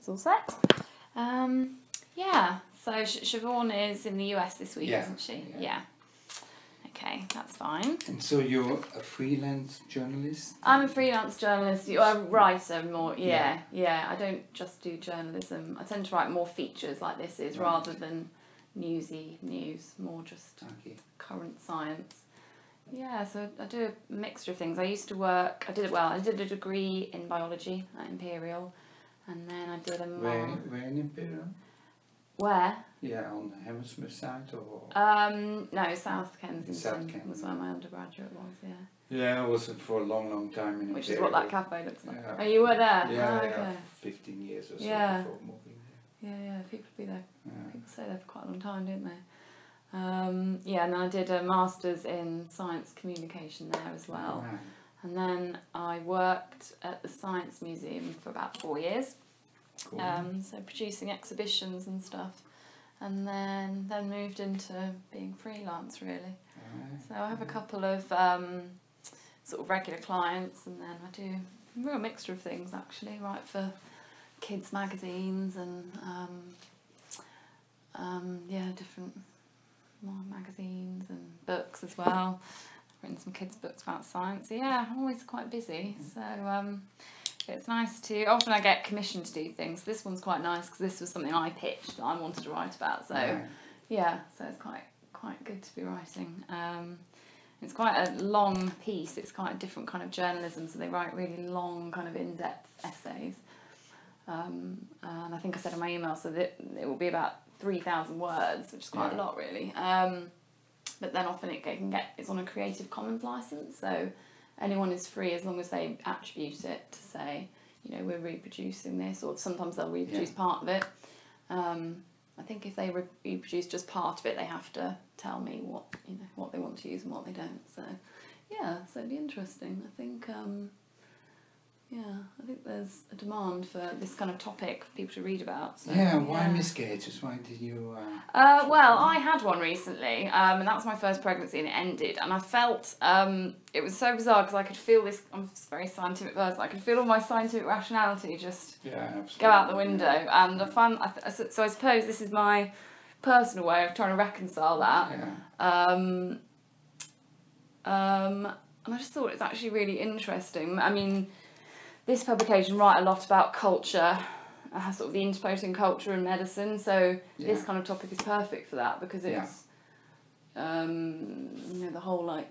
That's all set. Yeah, so Siobhan is in the US this week, isn't she? Yeah. Okay, that's fine. And so you're a freelance journalist? I'm a freelance journalist, or a writer more, yeah. I don't just do journalism. I tend to write more features like this is, rather than newsy news, more just current science. Yeah, so I do a mixture of things. I used to work, I did a degree in biology at Imperial, and then I did a Where in Imperial? Where? Yeah, on the Hammersmith side or? No, South Kensington. South Kensington Was where my undergraduate was, yeah. Yeah, I was for a long time in Which Imperial. is what that cafe looks like. Yeah. Oh, you were there? Yeah, oh, okay. 15 years or so before moving there. Yeah, people be there. Yeah. People stay there for quite a long time, didn't they? Yeah, and then I did a master's in science communication there as well. Right. And then I worked at the Science Museum for about 4 years. Cool. So producing exhibitions and stuff, and then moved into being freelance really. Right. So I have a couple of sort of regular clients, and then I do a real mixture of things actually. Write for kids magazines and different magazines and books as well. I've written some kids books about science. So yeah, I'm always quite busy. So it's nice to, often I get commissioned to do things. This one's quite nice because this was something I pitched that I wanted to write about. So yeah, so it's quite good to be writing. It's quite a long piece. It's quite a different kind of journalism. So they write really long, kind of in-depth essays. And I think I said in my email, so that it will be about 3,000 words, which is quite a lot really. But then often it's on a Creative Commons license, so anyone is free as long as they attribute it to say, you know, we're reproducing this, or sometimes they'll reproduce part of it. I think if they reproduce just part of it, they have to tell me what they want to use and what they don't. So yeah, so it'd be interesting. I think I think there's a demand for this kind of topic for people to read about. So, why miscarriages? Why did you... well, I had one recently, and that was my first pregnancy, and it ended. And I felt, it was so bizarre because I could feel this, I'm a very scientific person, I could feel all my scientific rationality just go out the window. And so I suppose this is my personal way of trying to reconcile that. And I just thought it's actually really interesting. I mean, this publication write a lot about culture, sort of the interplay between culture and medicine. So this kind of topic is perfect for that because it's, the whole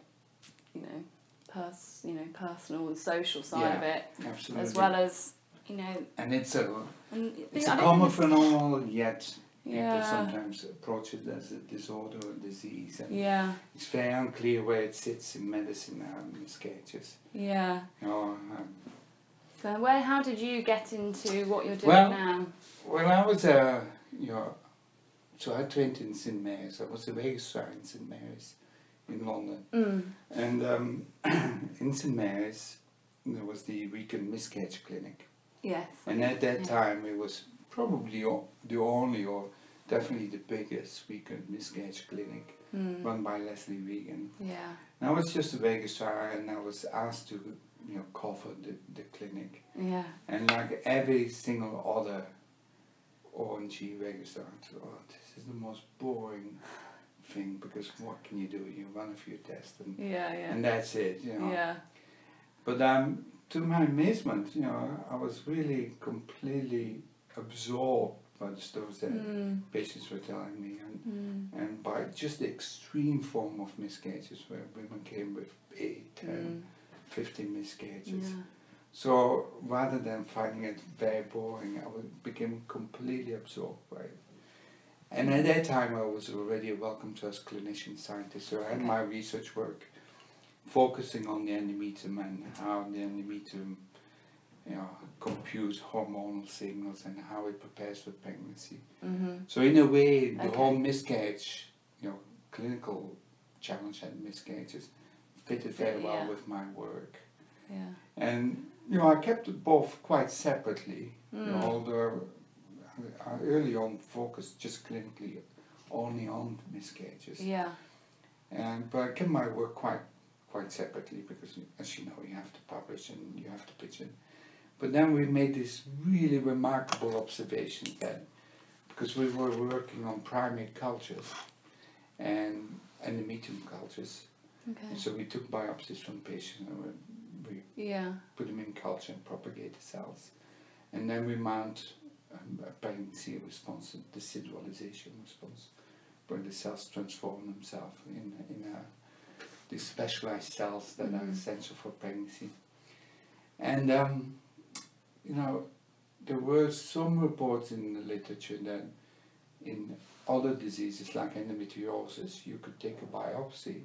personal and social side of it, as well as And it's a common phenomenon, yet people sometimes approach it as a disorder or disease, and it's very unclear where it sits in medicine and miscarriages. So how did you get into what you're doing now? Well, I was so I trained in St Mary's. I was a registrar in St Mary's in London, and in St Mary's there was the weekend miscarriage clinic. Yes. And at that time it was probably the only, or definitely the biggest weekend miscarriage clinic run by Leslie Regan. Yeah. And I was just a registrar, and I was asked to cover the clinic. Yeah. And like every single other ONG registrar, I thought, this is the most boring thing, because what can you do? You run a few tests and and that's it, Yeah. But to my amazement, I was really completely absorbed by the stories that patients were telling me, and by just the extreme form of miscarriages where women came with 8, 10, 15 miscarriages. So rather than finding it very boring, I became completely absorbed by it. And at that time I was already a welcome to as clinician scientist, so I had my research work focusing on the endometrium and how the endometrium computes hormonal signals and how it prepares for pregnancy. So in a way, the whole miscarriage, clinical challenge and miscarriages fitted very well with my work. And I kept it both quite separately, although I early on focused just clinically only on miscarriages. But I kept my work quite separately because, as you know, you have to publish and you have to pitch it. But then we made this really remarkable observation that, because we were working on primate cultures and endometrium cultures, and so we took biopsies from patients and we put them in culture and propagate the cells. And then we mount a pregnancy response, a decidualization response, where the cells transform themselves in these specialized cells that are essential for pregnancy. And you know, there were some reports in the literature that in other diseases like endometriosis, you could take a biopsy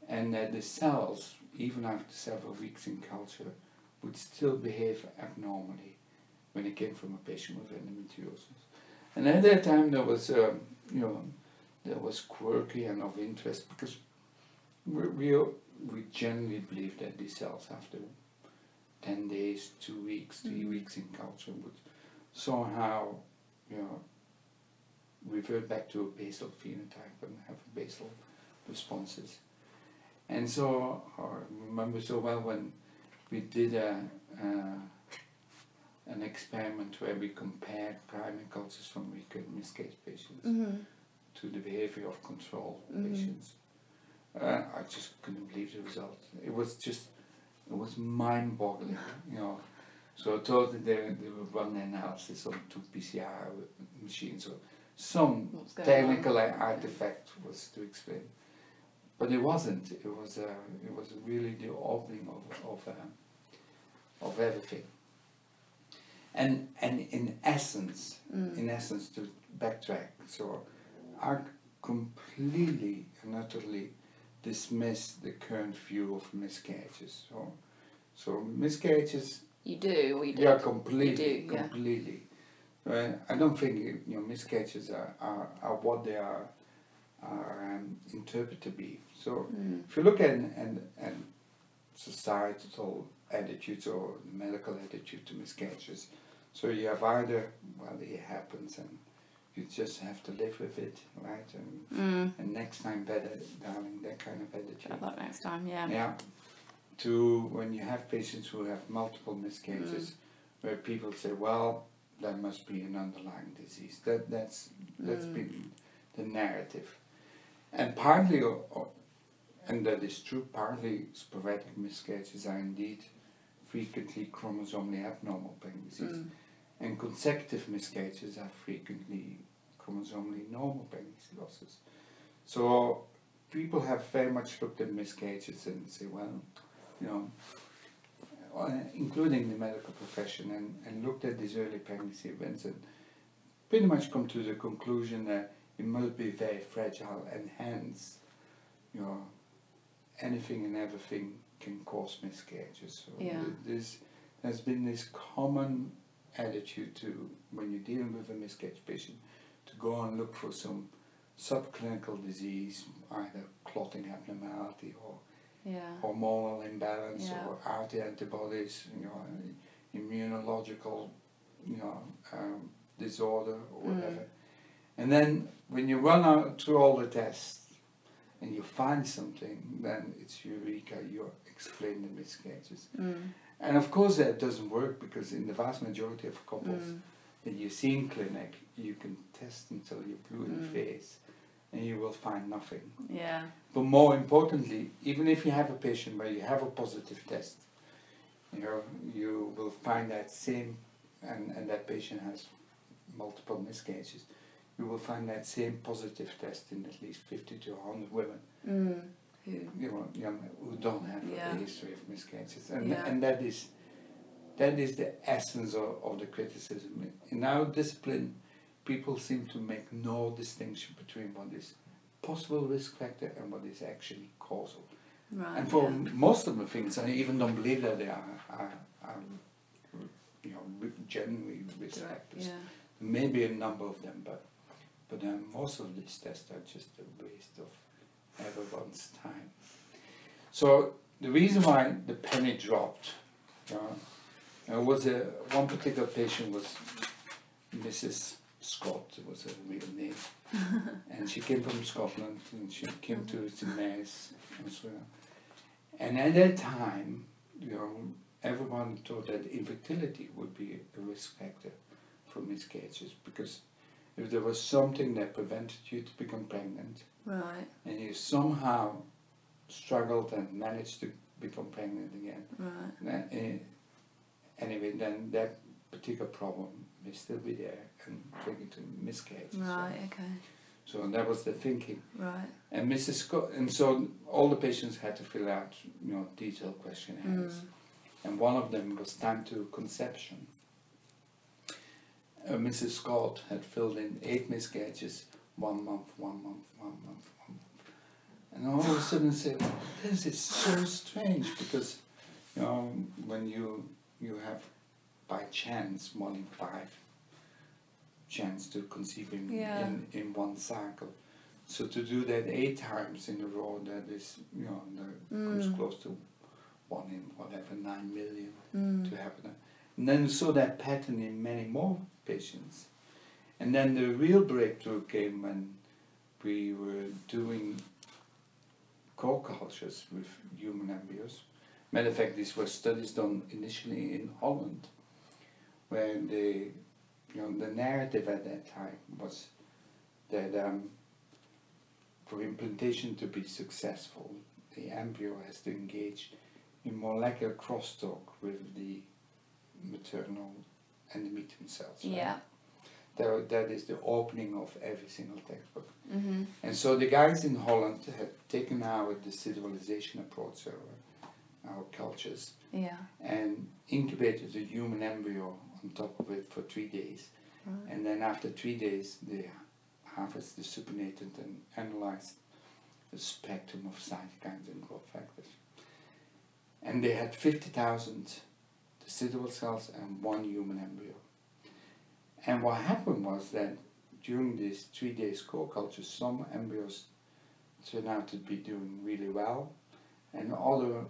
and that the cells, even after several weeks in culture, would still behave abnormally when it came from a patient with endometriosis. And at that time there was, you know, that was quirky and of interest because we generally believe that these cells after 10 days, 2 weeks, 3 weeks in culture would somehow, you know, revert back to a basal phenotype and have basal responses. And so I remember so well when we did an experiment where we compared primate cultures from recurrent miscarriage patients to the behavior of control patients. I just couldn't believe the result. It was mind-boggling, you know. So I thought that they would run the analysis on 2 PCR machines or some technical artifact was to explain. But it wasn't. It was really the opening of everything. And in essence, to backtrack, so I completely and utterly dismiss the current view of miscarriages. So miscarriages. You do, or you do? Yeah, completely. I don't think, you know, miscarriages are what they are interpreted to be. So if you look at societal attitudes or medical attitude to miscarriages, so you have either, well, it happens and you just have to live with it, right? And next time better, darling, that kind of attitude. Better luck next time, yeah. Yeah. To when you have patients who have multiple miscarriages, where people say, well, there must be an underlying disease. That's been the narrative. And partly, and that is true, partly sporadic miscarriages are indeed frequently chromosomally abnormal pregnancies. And consecutive miscarriages are frequently chromosomally normal pregnancy losses. So people have very much looked at miscarriages and say, well, you know, including the medical profession, and looked at these early pregnancy events and pretty much come to the conclusion that it must be very fragile, and hence, you know, anything and everything can cause miscarriages. So there's been this common attitude to, when you're dealing with a miscarriage patient, to go and look for some subclinical disease, either clotting abnormality or hormonal imbalance or autoantibodies, you know, immunological, you know, disorder or whatever. And then when you run out through all the tests and you find something, then it's eureka, you explain the miscarriages. And of course that doesn't work, because in the vast majority of couples that you see in clinic, you can test until you're blue in the face and you will find nothing. Yeah. But more importantly, even if you have a patient where you have a positive test, you know, you will find that same, and that patient has multiple miscarriages, you will find that same positive test in at least 50 to 100 women who don't have a history of miscarriages. And that is the essence of the criticism. In our discipline, people seem to make no distinction between what is possible risk factor and what is actually causal. Right, and for most of the things, I even don't believe that they are you know, genuinely risk factors. There may be a number of them, but most of these tests are just a waste of everyone's time. So the reason why the penny dropped, was one particular patient was Mrs. Scott, it was her real name, and she came from Scotland, and she came to St. Mary's and so on. And at that time, you know, everyone thought that infertility would be a risk factor for miscarriages, because if there was something that prevented you to become pregnant, right, and you somehow struggled and managed to become pregnant again, right, anyway, then that particular problem may still be there and trigger to miscarriages. right, okay. So that was the thinking. Right. And Mrs. Scott, and so all the patients had to fill out, detailed questionnaires. And one of them was time to conception. Mrs. Scott had filled in 8 miscarriages, 1 month, 1 month, 1 month, 1 month. And all of a sudden I said, this is so strange, because when you have by chance 1 in 5 chance to conceive in one cycle. So to do that 8 times in a row, that is, that comes close to 1 in whatever, 9 million to happen. And then we saw that pattern in many more patients. And then the real breakthrough came when we were doing co-cultures with human embryos. Matter of fact, these were studies done initially in Holland, where the narrative at that time was that for implantation to be successful, the embryo has to engage in molecular crosstalk with the maternal endometrium cells. Right? Yeah. That is the opening of every single textbook. And so the guys in Holland had taken our decidualization approach, our cultures, and incubated a human embryo on top of it for 3 days. And then after 3 days, they harvest the supernatant and analyzed the spectrum of cytokines and growth factors. And they had 50,000 decidual cells and 1 human embryo. And what happened was that during these 3 days co-cultures, some embryos turned out to be doing really well, and others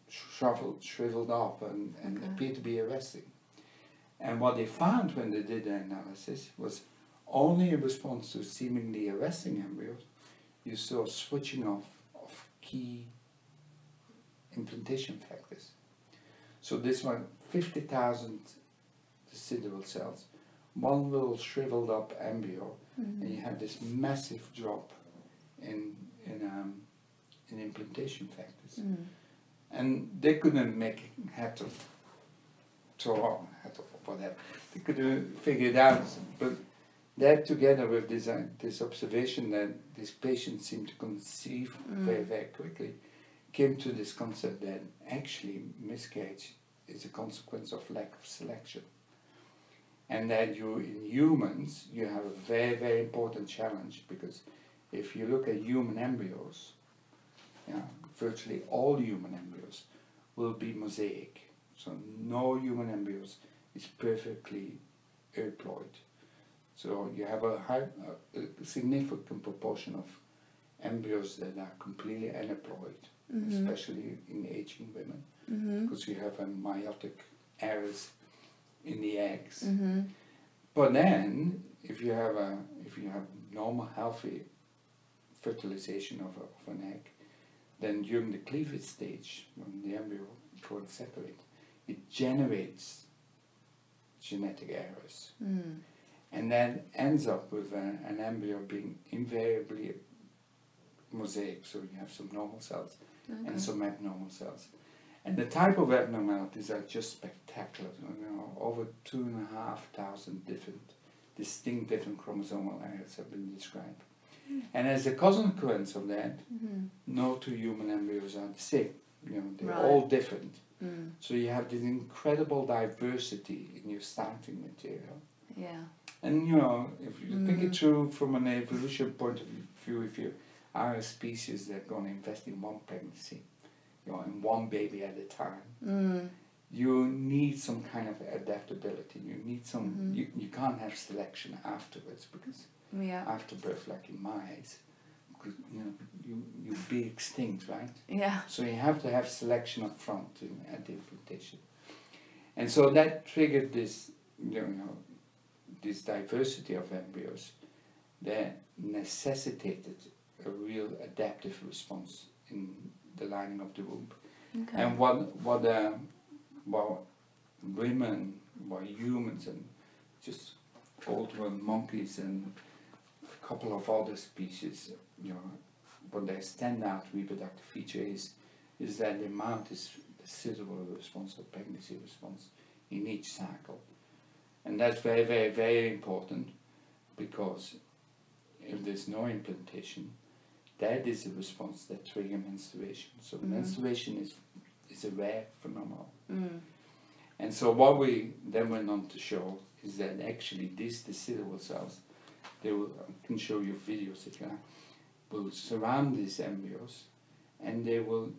shriveled up and appeared to be arresting. And what they found when they did the analysis was only in response to seemingly arresting embryos, you saw switching off of key implantation factors. So this one, 50,000 decidual cells, 1 little shriveled up embryo, and you have this massive drop in implantation factors. And they couldn't had to whatever. They couldn't figure it out, but that together with this observation that these patients seem to conceive very, very quickly, came to this concept that actually miscarriage is a consequence of lack of selection. And that in humans, you have a very, very important challenge, because if you look at human embryos, virtually all human embryos will be mosaic. So no human embryos is perfectly euploid. So you have a significant proportion of embryos that are completely aneuploid, especially in aging women, because you have a meiotic errors in the eggs. But then, if you have normal, healthy fertilization of an egg, then during the cleavage stage, when the embryo coils separate, it generates genetic errors. And then ends up with an embryo being invariably mosaic. So you have some normal cells and some abnormal cells. And the type of abnormalities are just spectacular. Over 2,500 distinct different chromosomal errors have been described. And as a consequence of that, no 2 human embryos are the same. They're all different. So you have this incredible diversity in your starting material. And if you think it through from an evolution point of view, if you are a species that's going to invest in one pregnancy, in one baby at a time, you need some kind of adaptability. You need some. You can't have selection afterwards, because after birth, like in mice, you'd be extinct, right? So you have to have selection up front at the implantation, and so that triggered this, this diversity of embryos that necessitated a real adaptive response in the lining of the womb. And what while women, while humans and just old world monkeys and a couple of other species, you know, what their standout reproductive feature is that the amount is the suitable response or pregnancy response in each cycle. And that's very, very, very important, because if there's no implantation, that is a response that triggers menstruation. So menstruation is a rare phenomenon. And so what we then went on to show is that actually these decidual cells, they will, I can show you videos if you like, will surround these embryos and they will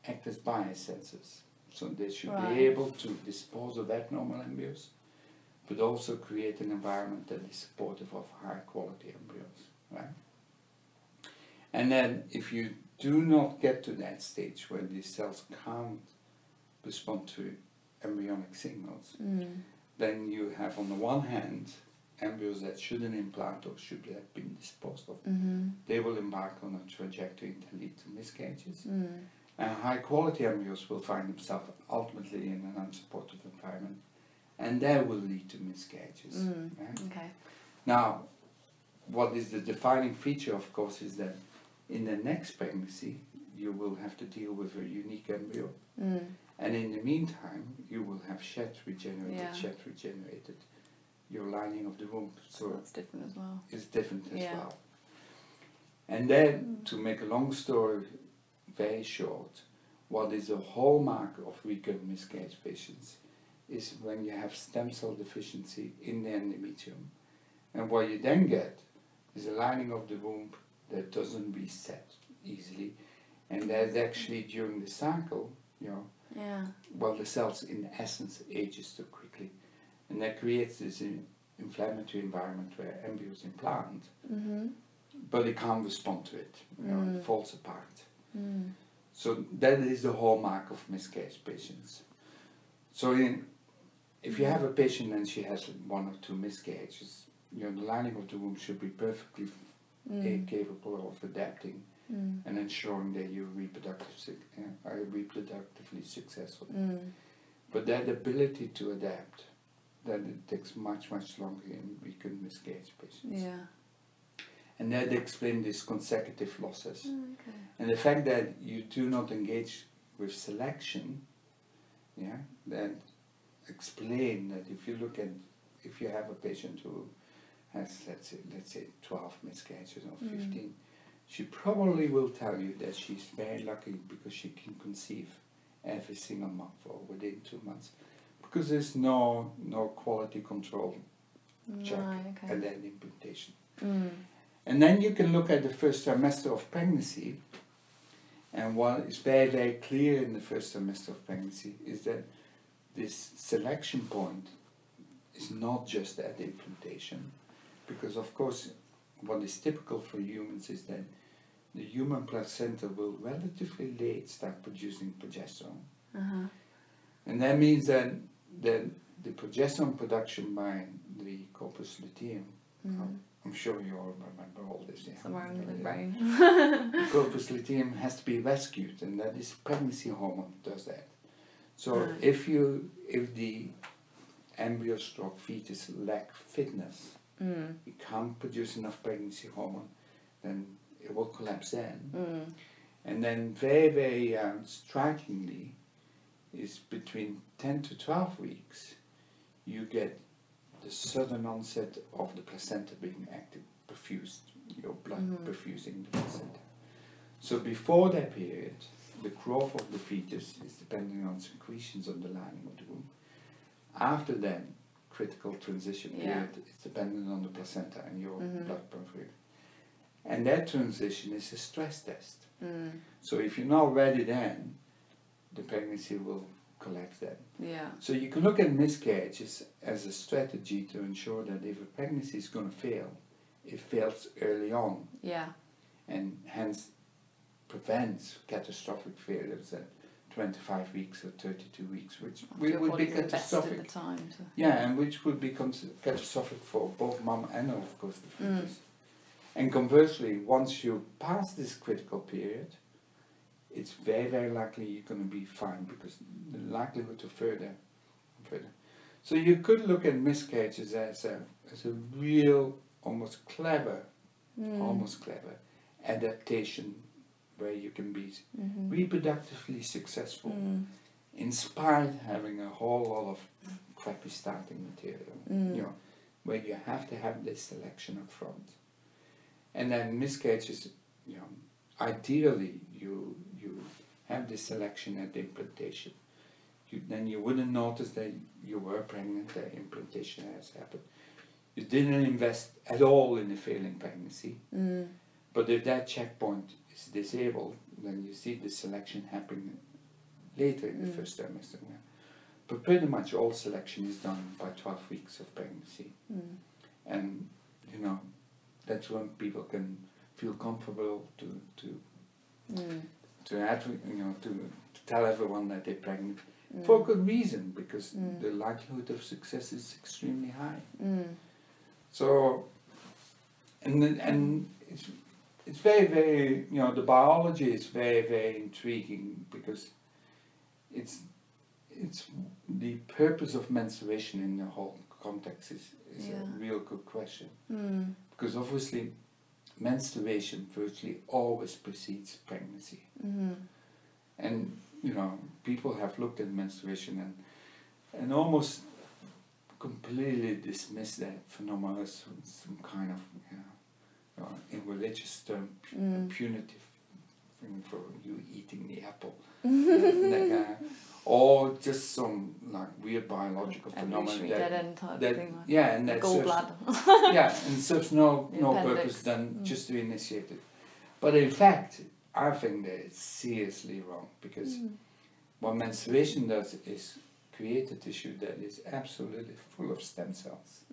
act as biosensors. So they should be able to dispose of abnormal embryos, but also create an environment that is supportive of high quality embryos, right? And then if you do not get to that stage where these cells can't respond to embryonic signals, then you have on the one hand embryos that shouldn't implant or should have been disposed of. They will embark on a trajectory that lead to miscarriages. And high quality embryos will find themselves ultimately in an unsupportive environment, and that will lead to miscarriages. Right? Okay. Now, what is the defining feature, of course, is that in the next pregnancy you will have to deal with a unique embryo, and in the meantime you will have shed regenerated, your lining of the womb. So that's different as well. It's different as well. And then, to make a long story very short, what is a hallmark of recurrent miscarriage patients is when you have stem cell deficiency in the endometrium. And what you then get is a lining of the womb that doesn't reset easily, and that actually during the cycle, you know, well, the cells in essence ages too quickly, and that creates this inflammatory environment where embryos implant, but they can't respond to it, you know, it falls apart. So that is the hallmark of miscarriage patients. So if you have a patient and she has 1 or 2 miscarriages, you know, the lining of the womb should be perfectly capable of adapting and ensuring that you're reproductively successful. But that ability to adapt, that it takes much, much longer in recurrent miscarriage patients. And that explains these consecutive losses. And the fact that you do not engage with selection, that explain that if you look at, if you have a patient who has, let's say 12 miscarriages or 15, she probably will tell you that she's very lucky because she can conceive every single month or within 2 months, because there's no quality control check at that implantation. And then you can look at the first trimester of pregnancy, and what is very, very clear in the first trimester of pregnancy is that this selection point is not just at implantation, because of course what is typical for humans is that the human placenta will relatively late start producing progesterone. And that means that the progesterone production by the corpus luteum, I'm sure you all remember all this. Somewhere in the brain. The corpus luteum has to be rescued, and that is pregnancy hormone does that. So if the embryo stroke fetus lack fitness, it can't produce enough pregnancy hormone, then it will collapse then. And then very, very strikingly, is between 10 to 12 weeks, you get the sudden onset of the placenta being active, perfused, your blood perfusing the placenta. So before that period, the growth of the fetus is depending on secretions of the lining of the womb. After that critical transition period, it's dependent on the placenta and your blood perfusing. And that transition is a stress test. So if you're not ready then, the pregnancy will collapse then. So you can look at miscarriages as a strategy to ensure that if a pregnancy is going to fail, it fails early on. And hence prevents catastrophic failures at 25 weeks or 32 weeks, which would be catastrophic. And which would become catastrophic for both mom and of course the fetus. And conversely, once you pass this critical period, it's very, very likely you're going to be fine, because the likelihood of further. So you could look at miscarriages as a real, almost clever adaptation, where you can be reproductively successful, in spite of having a whole lot of crappy starting material, you know, where you have to have this selection up front. And then miscarriages, you know, ideally you have this selection at the implantation. Then you wouldn't notice that you were pregnant, the implantation has happened. You didn't invest at all in a failing pregnancy. But if that checkpoint is disabled, then you see the selection happening later in the first trimester. But pretty much all selection is done by 12 weeks of pregnancy. And, you know, that's when people can feel comfortable to tell everyone that they're pregnant, for good reason, because the likelihood of success is extremely high. So, and it's very, very, you know, the biology is very, very intriguing, because it's the purpose of menstruation in the whole context is a real good question. Because obviously menstruation virtually always precedes pregnancy. And, you know, people have looked at menstruation and almost completely dismissed that phenomenon as some kind of, you know, in religious term, punitive thing for you eating the apple. Or just some like weird biological phenomenon and that serves, and serves no purpose than just to initiate it. But in fact, I think that it's seriously wrong, because what menstruation does is create a tissue that is absolutely full of stem cells.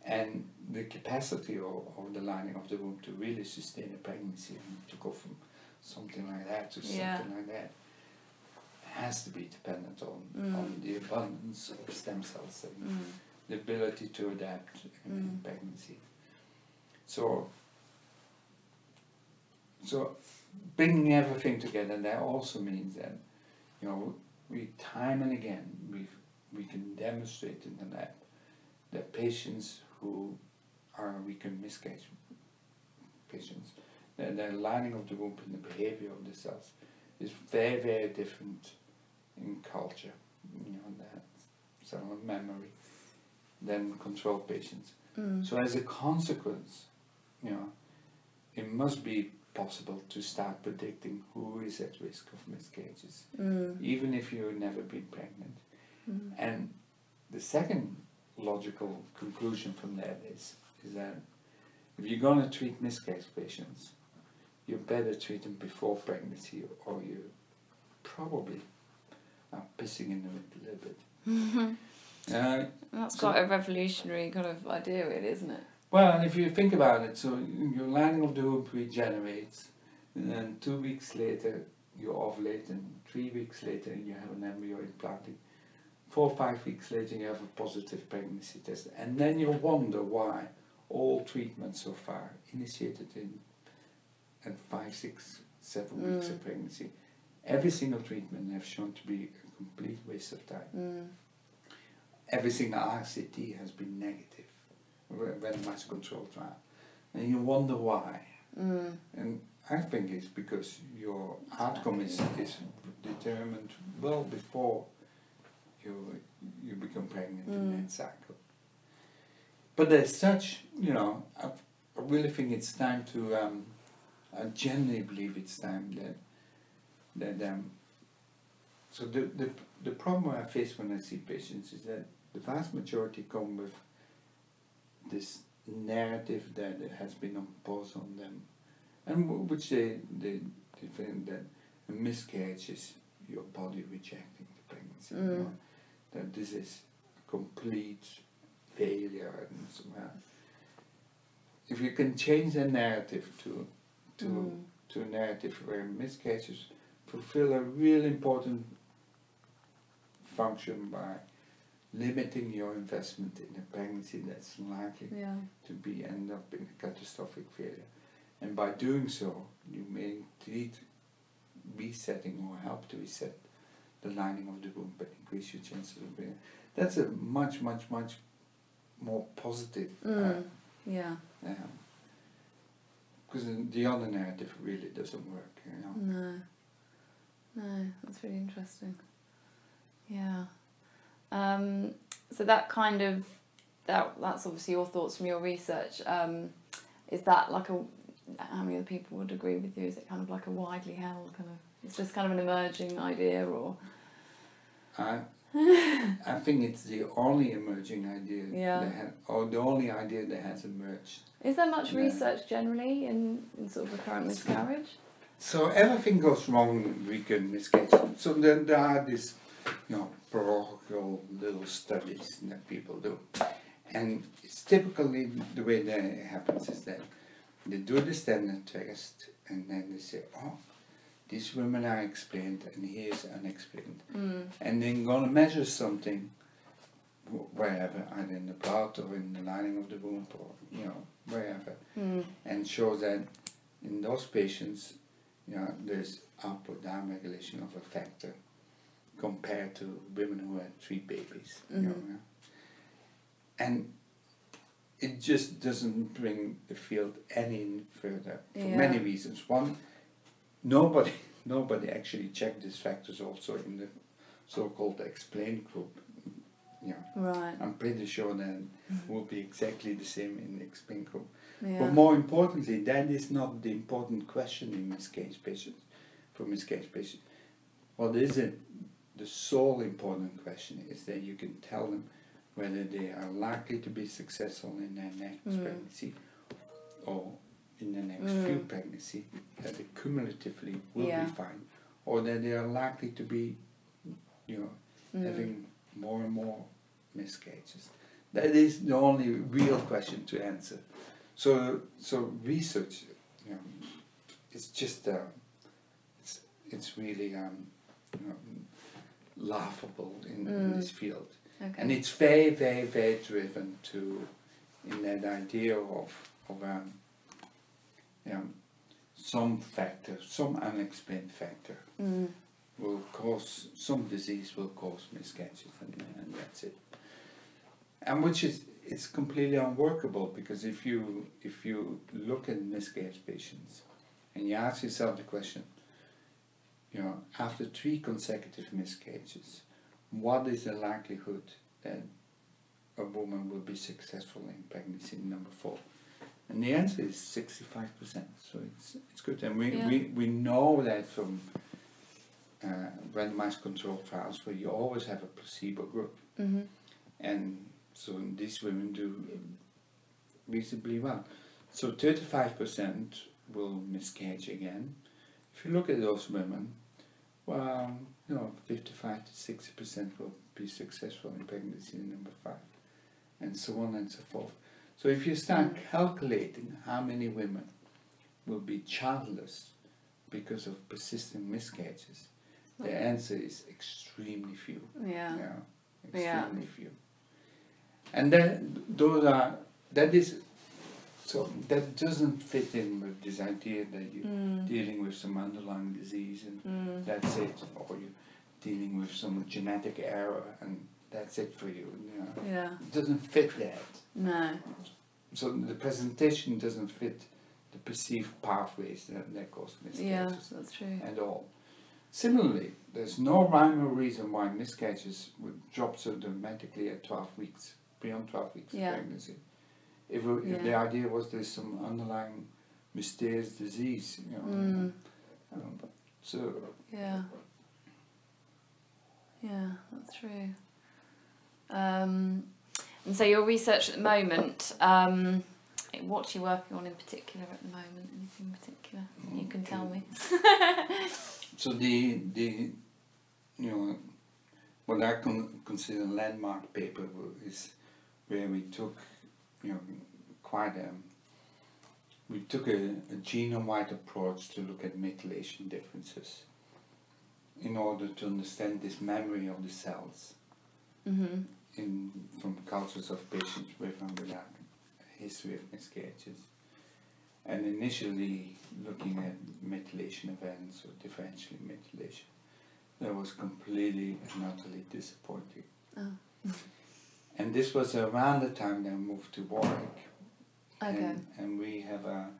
And the capacity of the lining of the womb to really sustain a pregnancy, and to go from something like that to something like that, has to be dependent on the abundance of stem cells and the ability to adapt in pregnancy. So bringing everything together, that also means that, you know, we time and again we can demonstrate in the lab that patients who are weakened miscarriage patients, that the lining of the womb and the behavior of the cells is very, very different in culture, you know, that cell memory, than control patients. So as a consequence, you know, it must be possible to start predicting who is at risk of miscarriages, even if you've never been pregnant. And the second logical conclusion from that is that if you're going to treat miscarriage patients, you better treat them before pregnancy, or you probably are pissing in the wind a little bit. That's quite a revolutionary kind of idea, really, isn't it? Well, and if you think about it, so your lining of the womb regenerates, and then 2 weeks later you ovulate, and 3 weeks later you have an embryo implanted. 4 or 5 weeks later you have a positive pregnancy test, and then you wonder why all treatments so far initiated at 5, 6, 7 weeks of pregnancy, every single treatment has shown to be a complete waste of time. Every single RCT has been negative, randomized control trial, and you wonder why. And I think it's because your outcome is determined well before you become pregnant in that cycle. But as such, you know, I really think it's time to, I genuinely believe it's time that so the problem I face when I see patients is that the vast majority come with this narrative that has been imposed on them, and which they think that a miscarriage is your body rejecting the pregnancy, you know, that this is a complete failure, and so on. If you can change the narrative to a narrative where miscarriages fulfill a really important function by limiting your investment in a pregnancy that's likely to end up in a catastrophic failure, and by doing so you may indeed resetting or help to reset the lining of the womb and increase your chances of being. That's a much more positive. Yeah. Because the other narrative really doesn't work, you know. No, that's really interesting. Yeah. So that kind of that's obviously your thoughts from your research. Is that like how many other people would agree with you? Is it kind of like a widely held kind of? It's just kind of an emerging idea, or? I think it's the only emerging idea, or the only idea that has emerged. Is there much research generally in sort of recurrent miscarriage? So everything goes wrong with recurrent miscarriage. So there are these, parochial little studies that people do. And it's typically the way that it happens is that they do the standard test and then they say, oh, these women are explained and here's unexplained. And they're going to measure something wherever, either in the blood or in the lining of the womb or, wherever. And show that in those patients, there's up or down regulation of a factor compared to women who had 3 babies. And it just doesn't bring the field any further for many reasons. One, nobody actually checked these factors also in the so-called explained group. Right. I'm pretty sure that will be exactly the same in the explained group. Yeah. But more importantly, that is not the important question in miscarriage patients. For miscarriage patients, what is it? The sole important question is that you can tell them whether they are likely to be successful in their next pregnancy or in the next few pregnancies, that they cumulatively will be fine, or that they are likely to be, having more and more miscarriages. That is the only real question to answer. So research, it's just it's really laughable in this field. Okay. And it's very, very, very driven in that idea of some factor, some unexplained factor will cause, some disease will cause miscarriages and that's it. And which is, it's completely unworkable, because if you look at miscarriage patients and you ask yourself the question, after 3 consecutive miscarriages, what is the likelihood that a woman will be successful in pregnancy number 4? And the answer is 65%. So it's good, and we know that from randomized controlled trials where you always have a placebo group, and so these women do reasonably well. So 35% will miscarriage again. If you look at those women, well, 55 to 60% will be successful in pregnancy number 5, and so on and so forth. So if you start calculating how many women will be childless because of persistent miscarriages, the answer is extremely few. Extremely few. And then that doesn't fit in with this idea that you're dealing with some underlying disease and that's it, or you're dealing with some genetic error and that's it for you. It doesn't fit that. No. So the presentation doesn't fit the perceived pathways that cause miscarriages. Yeah, that's true. At all. Similarly, there's no rhyme or reason why miscarriages would drop so dramatically at 12 weeks, beyond 12 weeks of pregnancy. If the idea was there's some underlying mysterious disease, so yeah, that's true. And so your research at the moment, what are you working on in particular at the moment? Anything in particular you can tell me? So what I consider a landmark paper is where we took we took a genome-wide approach to look at methylation differences in order to understand this memory of the cells from cultures of patients with and without a history of miscarriages. and initially looking at methylation events or differential methylation, that was completely and utterly disappointing. Oh. And this was around the time that I moved to Warwick. Okay. And we have a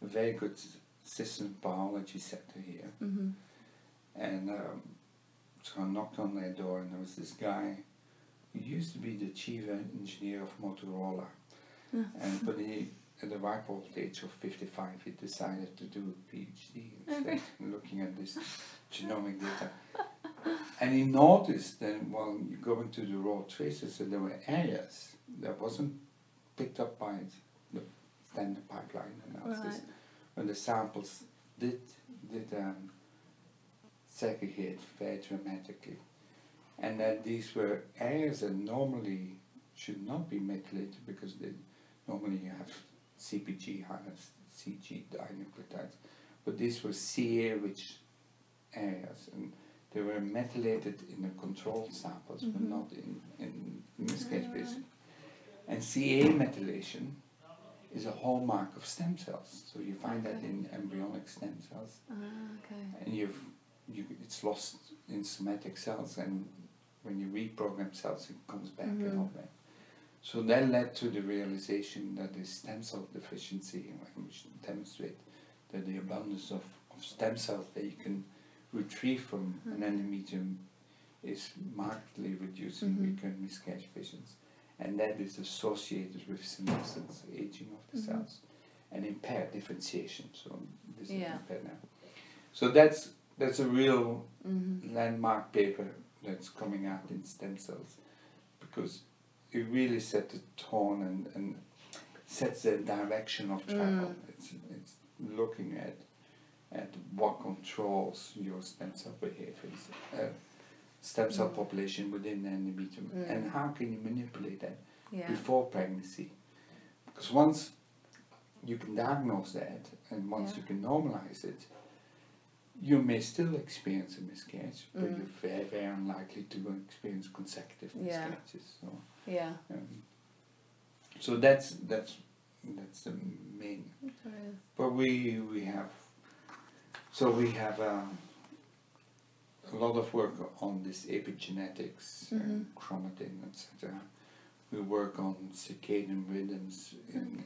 very good systems biology center here. Mm-hmm. And so I knocked on their door, and there was this guy who used to be the chief engineer of Motorola. But he, at the ripe old age of 55, he decided to do a PhD instead, looking at this genomic data. And he noticed that while you go into the raw traces, that there were areas that wasn't picked up by the standard pipeline analysis, when the samples did segregate very dramatically, and that these were areas that normally should not be methylated because they normally you have CpG highness, CG dinucleotides, but these were Ca-rich areas, and they were methylated in the control samples, but not in miscase basically. And Ca methylation is a hallmark of stem cells, so you find that in embryonic stem cells, and it's lost in somatic cells, and when you reprogram cells, it comes back in all that. So that led to the realization that the stem cell deficiency, which demonstrate that the abundance of stem cells that you can retrieve from an endometrium is markedly reducing recurrent miscarriage patients, and that is associated with senescence, aging of the cells, and impaired differentiation. So this is impaired now. So that's a real landmark paper that's coming out in stem cells, because it really set the tone and sets the direction of travel. It's looking at what controls your stem cell behaviors, stem cell population within the endometrium, and how can you manipulate that before pregnancy? Because once you can diagnose that, and once you can normalize it, you may still experience a miscarriage, but you're very, very unlikely to experience consecutive miscarriages. So, so that's the main. But we have a lot of work on this epigenetics, chromatin, etc. We work on circadian rhythms in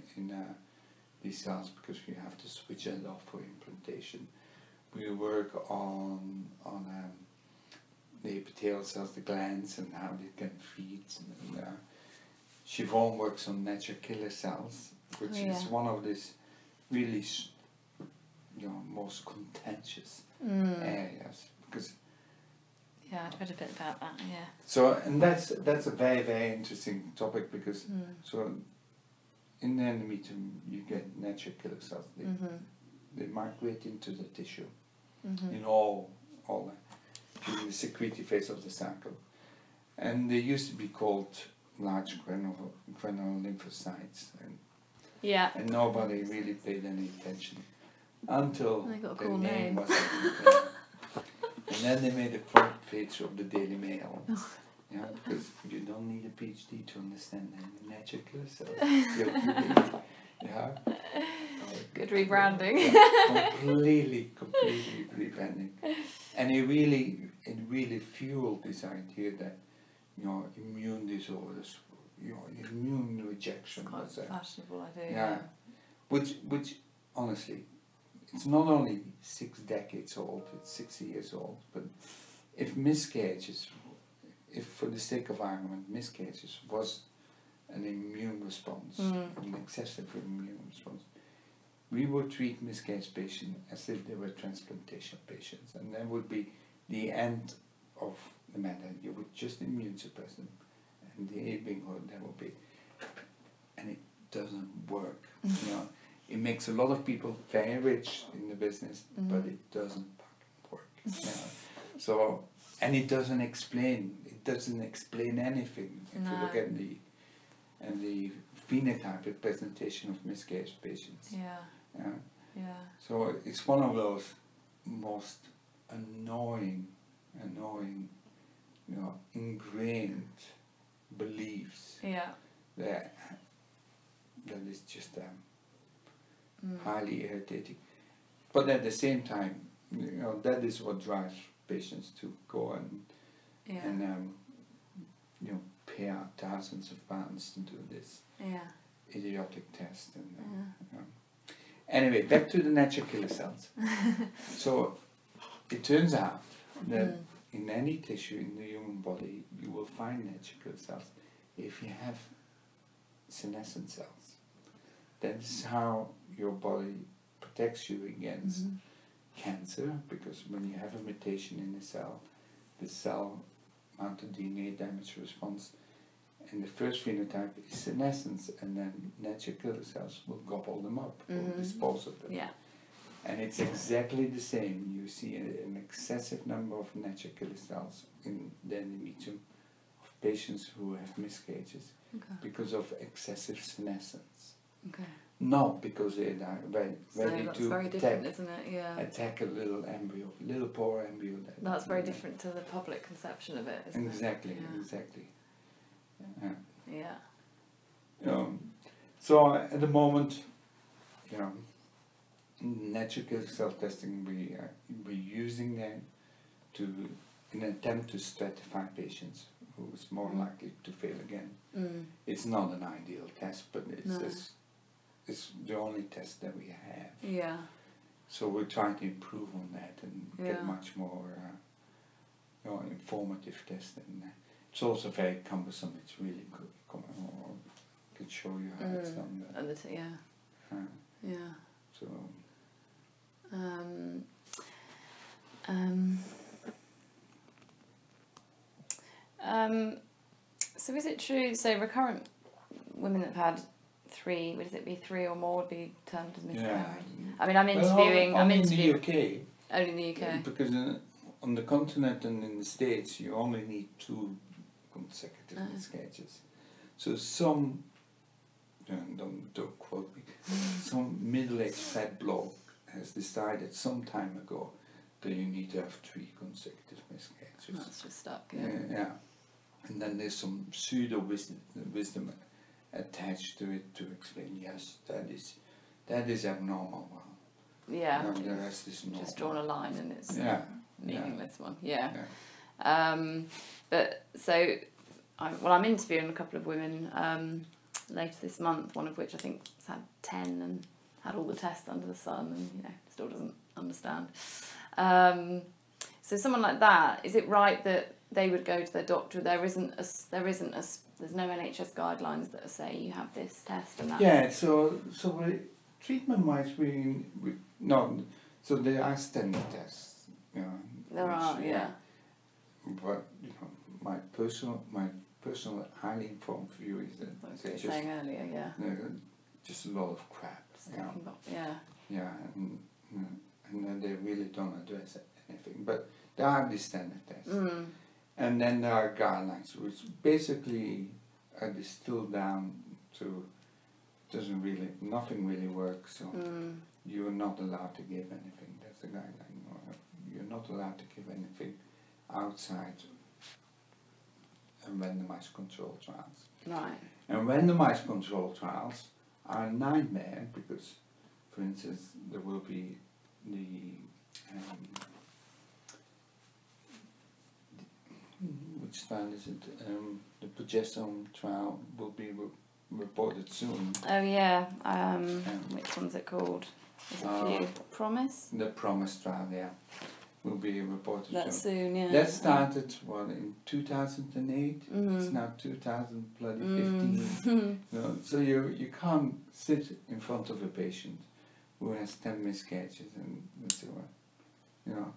these cells, because we have to switch it off for implantation. We work on the epithelial cells, the glands, and how they can feed. And, Siobhan works on natural killer cells, which is one of these really, most contentious areas, because. Yeah, I'd read a bit about that. Yeah. So, and that's a very, very interesting topic, because so in the endometrium you get natural killer cells. They migrate into the tissue in all during the secretory phase of the cycle, and they used to be called large granular lymphocytes, and nobody really paid any attention until the name was and then they made the front page of the Daily Mail. Because you don't need a PhD to understand the natural killer cells. Good rebranding. Completely rebranding, and it really fueled this idea that immune disorders, immune rejection. It's quite a fashionable idea. Which honestly, it's not only 6 decades old; it's 60 years old. But if miscarriages, if for the sake of argument, miscarriages was an immune response, an excessive immune response, we would treat miscarriage patients as if they were transplantation patients, and that would be the end of the matter. You would just immune suppress them, and the bingo, that would be, and it doesn't work. It makes a lot of people very rich in the business, but it doesn't work. So, and it doesn't explain anything. If you look at the phenotypic presentation of miscarriage patients. So it's one of those most annoying, ingrained beliefs that is just highly irritating. But at the same time, that is what drives patients to go and pay out thousands of pounds to do this idiotic test. And anyway, back to the natural killer cells. So it turns out that in any tissue in the human body, you will find natural killer cells if you have senescent cells. That's how your body protects you against cancer, because when you have a mutation in the cell mounted DNA damage response, and the first phenotype is senescence, and then natural killer cells will gobble them up or dispose of them. Yeah. And it's exactly the same. You see an excessive number of natural killer cells in the endometrium of patients who have miscarriages because of excessive senescence. Okay. Not because they are ready that's to very different, isn't it? Yeah. attack a little embryo, little poor embryo. That's very different to the public conception of it, isn't exactly, it? Yeah. Exactly. Yeah. So at the moment, natural killer cell testing, we're using them in an attempt to stratify patients who is more likely to fail again. It's not an ideal test, but it's the only test that we have. Yeah. So we're trying to improve on that and get much more informative tests. And it's also very cumbersome. It's really good. I could show you how it's done. So. So is it true? So recurrent women that have had three or more would be termed as miscarriage? Yeah. I mean, I'm interviewing. Only in the UK. Only in the UK. Because on the continent and in the States, you only need 2 consecutive miscarriages. So some, don't quote me, some middle-aged fat bloke has decided some time ago that you need to have 3 consecutive miscarriages. That's just stuck. Yeah. And then there's some pseudo wisdom attached to it to explain, yes, that is abnormal. Yeah. The rest is normal. Just drawn a line and it's a meaningless one. Yeah. But so, I'm interviewing a couple of women later this month, one of which I think has had 10 and had all the tests under the sun and still doesn't understand. So someone like that, is it right that they would go to their doctor? There's no NHS guidelines that say you have this test and that. Yeah. So treatment-wise, so there are standard tests. There are. Yeah. But my personal highly informed view is that like you were saying earlier. Just a lot of crap. Yeah. And then they really don't address anything. But there are these standard tests. And then there are guidelines, which basically are distilled down to nothing really works. So you're not allowed to give anything. That's the guideline. You're not allowed to give anything outside randomized control trials. Right. And randomized control trials are a nightmare because, for instance, there will be which trial is it? The progesterone trial will be reported soon. Oh yeah. Which one's it called? There's a few. Promise? The Promise trial, will be reported That's soon, yeah. That started in 2008. It's now 2015. So you can't sit in front of a patient who has 10 miscarriages and say, well,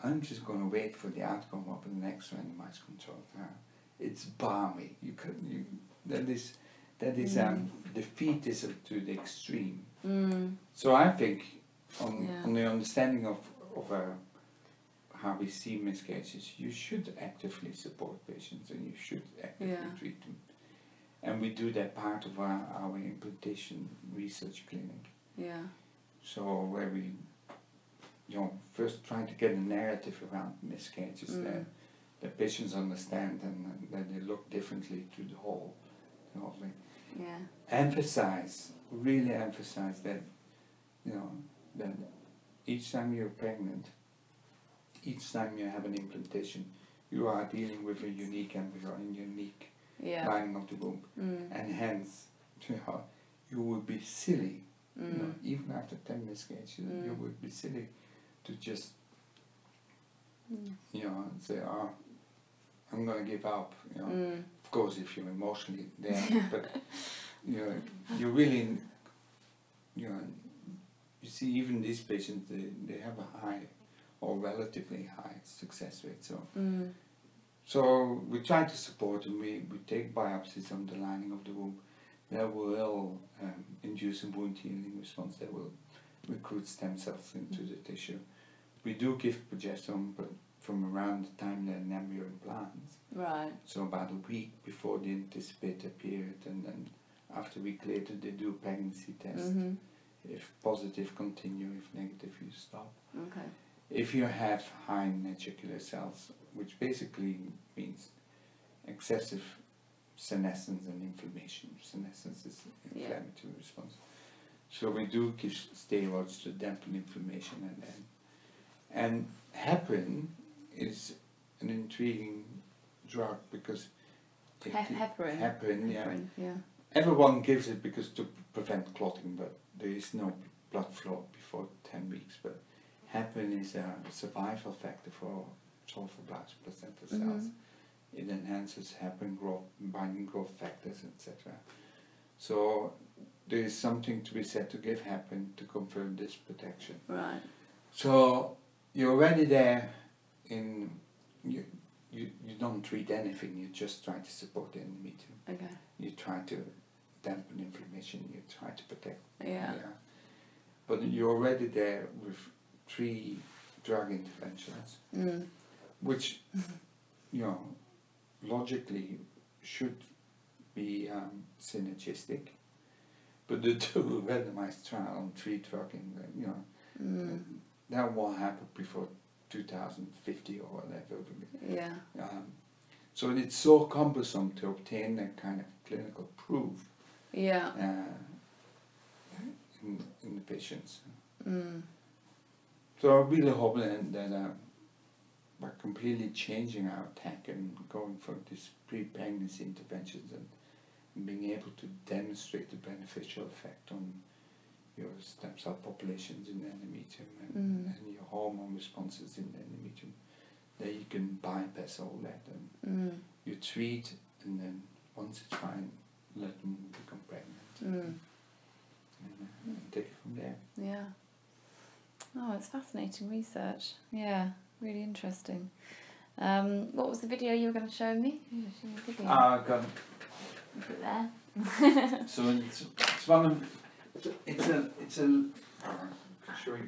I'm just going to wait for the outcome of the next randomized control trial. It's balmy. That is defeatism to the extreme. So I think on the understanding of how we see miscarriages, you should actively support patients and you should actively treat them. And we do that part of our implantation research clinic. Yeah. So where we first try to get a narrative around miscarriages that patients understand and that they look differently to the whole thing. Yeah. Really emphasize that you know, that each time you're pregnant, each time you have an implantation, you are dealing with a unique embryo and unique lining of the womb, and hence, you know, you would be silly, you know, even after 10 miscarriages, you would be silly to just, you know, say, oh, I'm going to give up, you know. Of course, if you're emotionally there, but, you know, you really, you know, you see, even these patients, they have a high or relatively high success rate. So we try to support them. We take biopsies on the lining of the womb that will induce a wound healing response, that will recruit stem cells into the tissue. We do give progesterone, but from around the time that an embryo implants. Right. So about a week before the anticipated period, and then after a week later they do a pregnancy test. If positive, continue. If negative, you stop. Okay. If you have high natural cells, which basically means excessive senescence and inflammation. Senescence is inflammatory response. So we do give steroids to dampen inflammation, and heparin is an intriguing drug because heparin, yeah. Everyone gives it because to prevent clotting, but there is no blood flow before 10 weeks. But heparin is a survival factor for trophoblast placenta cells. It enhances heparin growth, binding growth factors, etc. So there is something to be said to give heparin to confirm this protection. Right. So you're already there in you don't treat anything, you just try to support the endometrium. Okay. You try to dampen inflammation, you try to protect. Yeah. But you're already there with 3 drug interventions, which, you know, logically should be synergistic, but the 2 randomized trial on 3 drugs, you know, that will happen before 2050 or whatever. Yeah. So it's so cumbersome to obtain that kind of clinical proof. Yeah. In the patients. So I really hope that by completely changing our tack and going for these pre-pregnancy interventions and being able to demonstrate the beneficial effect on your stem cell populations in the endometrium and your hormone responses in the endometrium, that you can bypass all that and you treat, and then once it's fine, let them become pregnant and take it from there. Yeah. Oh, it's fascinating research. Yeah, really interesting. What was the video you were going to show me? Got it. Is it there? So it's one of it's a. I'll show you.